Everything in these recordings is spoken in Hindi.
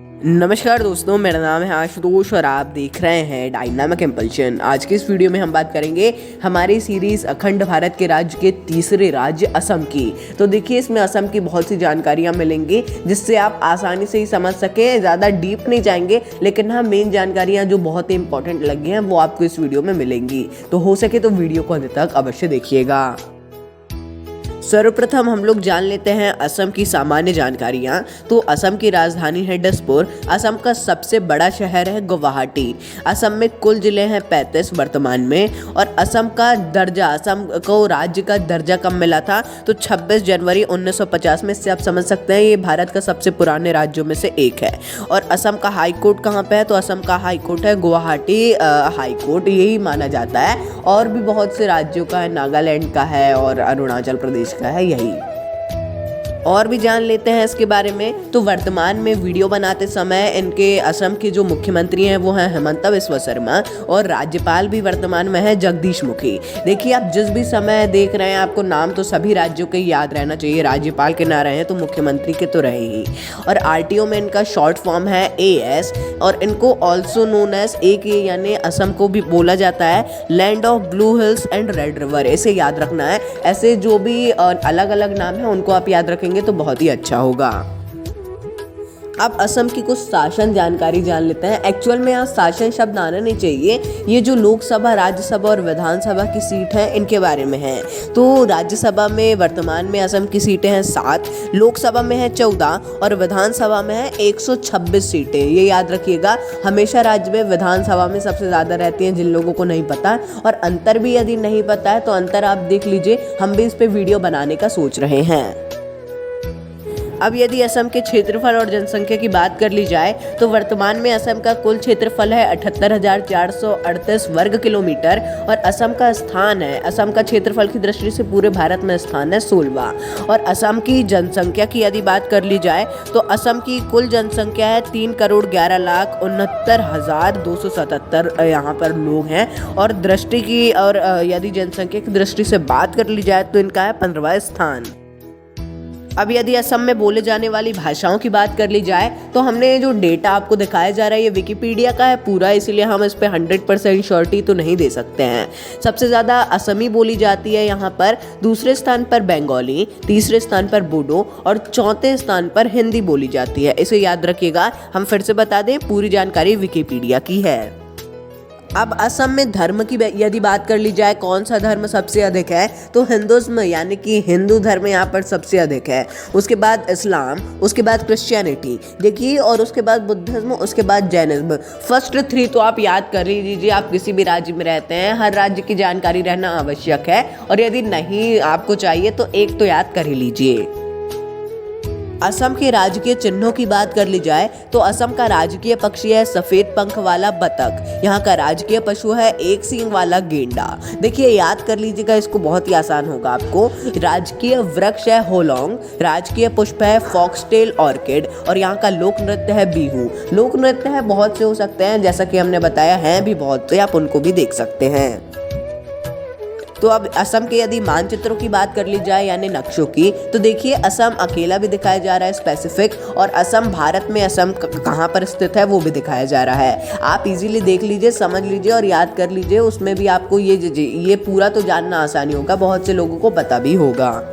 नमस्कार दोस्तों, मेरा नाम है आशुतोष और आप देख रहे हैं डायनामिक इम्पल्शन। आज के इस वीडियो में हम बात करेंगे हमारी सीरीज़ अखंड भारत के राज्य के तीसरे राज्य असम की। तो देखिए, इसमें असम की बहुत सी जानकारियां मिलेंगी जिससे आप आसानी से ही समझ सकें। ज़्यादा डीप नहीं जाएंगे, लेकिन हाँ मेन जानकारियाँ जो बहुत ही इंपॉर्टेंट लगी हैं वो आपको इस वीडियो में मिलेंगी। तो हो सके तो वीडियो को अंत तक अवश्य देखिएगा। सर्वप्रथम हम लोग जान लेते हैं असम की सामान्य जानकारियाँ। तो असम की राजधानी है दिसपुर। असम का सबसे बड़ा शहर है गुवाहाटी। असम में कुल जिले हैं 35 वर्तमान में। और असम का दर्जा, असम को राज्य का दर्जा कब मिला था? तो 26 जनवरी 1950 में। से आप समझ सकते हैं ये भारत का सबसे पुराने राज्यों में से एक है। और असम का हाई कोर्ट कहाँ पे है? तो असम का हाई कोर्ट है गुवाहाटी हाई कोर्ट, यही माना जाता है। और भी बहुत से राज्यों का है, नागालैंड का है और अरुणाचल प्रदेश का है यही। और भी जान लेते हैं इसके बारे में। तो वर्तमान में वीडियो बनाते समय इनके असम के जो मुख्यमंत्री हैं वो हैं हिमंता बिस्वा शर्मा। और राज्यपाल भी वर्तमान में है जगदीश मुखी। देखिए, आप जिस भी समय देख रहे हैं आपको नाम तो सभी राज्यों के याद रहना चाहिए। राज्यपाल के ना रहे तो मुख्यमंत्री के तो रहे ही। और आरटीओ में इनका शॉर्ट फॉर्म है AS। और इनको ऑल्सो नोन एज AK यानी असम को भी बोला जाता है land of blue hills and red river. इसे याद रखना है। ऐसे जो भी अलग अलग नाम है उनको आप याद रखेंगे तो बहुत ही अच्छा होगा। अब असम की कुछ शासन जानकारी जान लेते हैं। एक्चुअल में यहाँ शासन शब्द आना नहीं चाहिए। ये जो लोकसभा, राज्यसभा और विधानसभा की सीट है इनके बारे में है। तो राज्यसभा में वर्तमान में असम की सीटें हैं 7, लोकसभा में है 14 और विधानसभा में है 126 सीटें। ये याद रखिएगा, हमेशा राज्य में विधानसभा में सबसे ज़्यादा रहती हैं, जिन लोगों को नहीं पता। और अंतर भी यदि नहीं पता है तो अंतर आप देख लीजिए, हम भी इस पर वीडियो बनाने का सोच रहे हैं। अब यदि असम के क्षेत्रफल और जनसंख्या की बात कर ली जाए तो वर्तमान में असम का कुल क्षेत्रफल है 78,438 वर्ग किलोमीटर। और असम का स्थान है, असम का क्षेत्रफल की दृष्टि से पूरे भारत में स्थान है 16वां। और असम की जनसंख्या की यदि बात कर ली जाए तो असम की कुल जनसंख्या है 3,11,69,277 यहाँ पर लोग हैं। और दृष्टि की और यदि जनसंख्या की दृष्टि से बात कर ली जाए तो इनका है 15वां स्थान। अब यदि असम में बोले जाने वाली भाषाओं की बात कर ली जाए तो हमने जो डेटा आपको दिखाया जा रहा है ये विकिपीडिया का है पूरा, इसलिए हम इस पे 100% श्योरिटी तो नहीं दे सकते हैं। सबसे ज़्यादा असमी बोली जाती है यहाँ पर, दूसरे स्थान पर बंगाली, तीसरे स्थान पर बोडो और चौथे स्थान पर हिंदी बोली जाती है। इसे याद रखिएगा। हम फिर से बता दें, पूरी जानकारी विकिपीडिया की है। अब असम में धर्म की यदि बात कर ली जाए, कौन सा धर्म सबसे अधिक है? तो हिंदुज्म यानी कि हिंदू धर्म यहाँ पर सबसे अधिक है। उसके बाद इस्लाम, उसके बाद क्रिश्चियनिटी देखिए, और उसके बाद बुद्धिज्म, उसके बाद जैनिज्म। फर्स्ट 3 तो आप याद कर ही लीजिए। आप किसी भी राज्य में रहते हैं, हर राज्य की जानकारी रहना आवश्यक है। और यदि नहीं आपको चाहिए तो एक तो याद कर ही लीजिए। असम के राजकीय चिन्हों की बात कर ली जाए तो असम का राजकीय पक्षी है सफेद पंख वाला बतख। यहाँ का राजकीय पशु है एक सींग वाला गेंडा। देखिए, याद कर लीजिएगा, इसको बहुत ही आसान होगा आपको। राजकीय वृक्ष है होलोंग, राजकीय पुष्प है फॉक्सटेल ऑर्किड और यहाँ का लोक नृत्य है बिहू। लोक नृत्य है बहुत से हो सकते हैं, जैसा कि हमने बताया है भी बहुत से, आप उनको भी देख सकते हैं। तो अब असम के यदि मानचित्रों की बात कर ली जाए यानी नक्शों की, तो देखिए असम अकेला भी दिखाया जा रहा है स्पेसिफिक, और असम भारत में असम कहाँ पर स्थित है वो भी दिखाया जा रहा है। आप इजीली देख लीजिए, समझ लीजिए और याद कर लीजिए। उसमें भी आपको ये पूरा तो जानना आसानी होगा, बहुत से लोगों को पता भी होगा।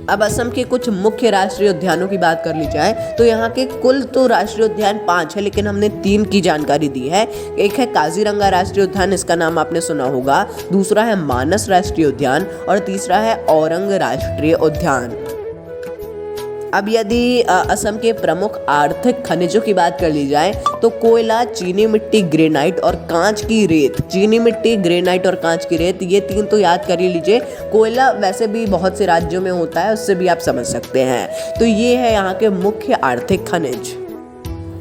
अब असम के कुछ मुख्य राष्ट्रीय उद्यानों की बात कर ली जाए तो यहाँ के कुल तो राष्ट्रीय उद्यान 5 है, लेकिन हमने 3 की जानकारी दी है। एक है काजीरंगा राष्ट्रीय उद्यान, इसका नाम आपने सुना होगा। दूसरा है मानस राष्ट्रीय उद्यान और तीसरा है औरंग राष्ट्रीय उद्यान। अब यदि असम के प्रमुख आर्थिक खनिजों की बात कर ली जाए तो कोयला, चीनी मिट्टी, ग्रेनाइट और कांच की रेत। चीनी मिट्टी, ग्रेनाइट और कांच की रेत, ये 3 तो याद कर ही लीजिए। कोयला वैसे भी बहुत से राज्यों में होता है, उससे भी आप समझ सकते हैं। तो ये है यहाँ के मुख्य आर्थिक खनिज।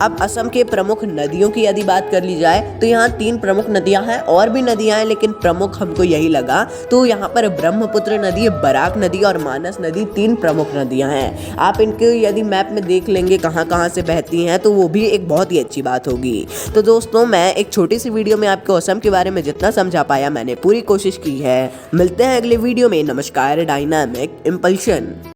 अब असम के प्रमुख नदियों की यदि बात कर ली जाए तो यहाँ 3 प्रमुख नदियाँ हैं, और भी नदियाँ हैं लेकिन प्रमुख हमको यही लगा। तो यहाँ पर ब्रह्मपुत्र नदी, बराक नदी और मानस नदी 3 प्रमुख नदियाँ हैं। आप इनके यदि मैप में देख लेंगे कहाँ कहाँ से बहती हैं तो वो भी एक बहुत ही अच्छी बात होगी। तो दोस्तों, मैं एक छोटी सी वीडियो में आपको असम के बारे में जितना समझा पाया मैंने पूरी कोशिश की है। मिलते हैं अगले वीडियो में। नमस्कार, डायनामिक इम्पल्शन।